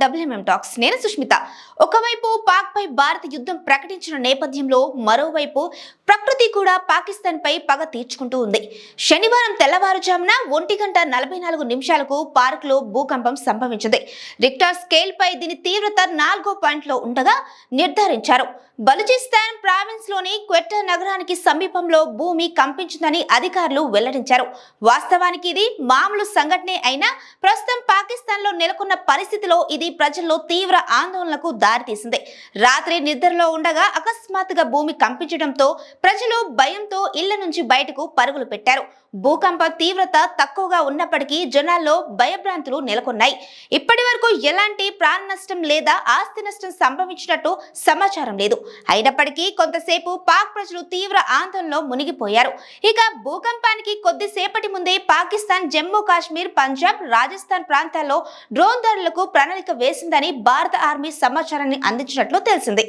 WMM talks. నేను సుష్మిత. ఒకవైపు పాక్ పై భారత్ యుద్ధం ప్రకటించిన నేపథ్యంలో మరోవైపు ప్రకృతి కూడా పాకిస్తాన్ పై పగ తీర్చుకుంటూ ఉంది. శనివారం తెల్లవారుజామున 1:44 పార్క్ లో భూకంపం సంభవించింది. రిక్టర్ స్కేల్ పై దీని తీవ్రత 4వ పాయింట్లో ఉండగా నిర్ధారించారు. బలూచిస్తాన్ ప్రావిన్స్ లోని క్వెట్టా నగరానికి సమీపంలో భూమి కంపించిందని అధికారులు వెల్లడించారు. వాస్తవానికి ఇది మామూలు సంఘటనే అయినా ప్రస్తుతం పాకిస్తాన్ లో నెలకొన్న పరిస్థితిలో ఇది ప్రజల్లో తీవ్ర ఆందోళనకు దారితీసింది. రాత్రి నిద్రలో ఉండగా అకస్మాత్తుగా భూమి కంపించడంతో ప్రజలు భయంతో ఇళ్ల నుంచి బయటకు పరుగులు పెట్టారు. భూకంప తీవ్రత తక్కువగా ఉన్నప్పటికీ జనాల్లో భయభ్రాంతులు నెలకొన్నాయి. ఇప్పటి వరకు ఎలాంటి ప్రాణ నష్టం లేదా ఆస్తి నష్టం సంభవించినట్టు సమాచారం లేదు. అయినప్పటికీ కొంతసేపు పాక్ ప్రజలు తీవ్ర ఆందోళనలో మునిగిపోయారు. ఇక భూకంపానికి కొద్దిసేపటి ముందే పాకిస్తాన్ జమ్మూ కాశ్మీర్, పంజాబ్, రాజస్థాన్ ప్రాంతాల్లో డ్రోన్ దాడులకు ప్రణాళిక వేసిందని భారత ఆర్మీ సమాచారాన్ని అందించినట్లు తెలిసింది.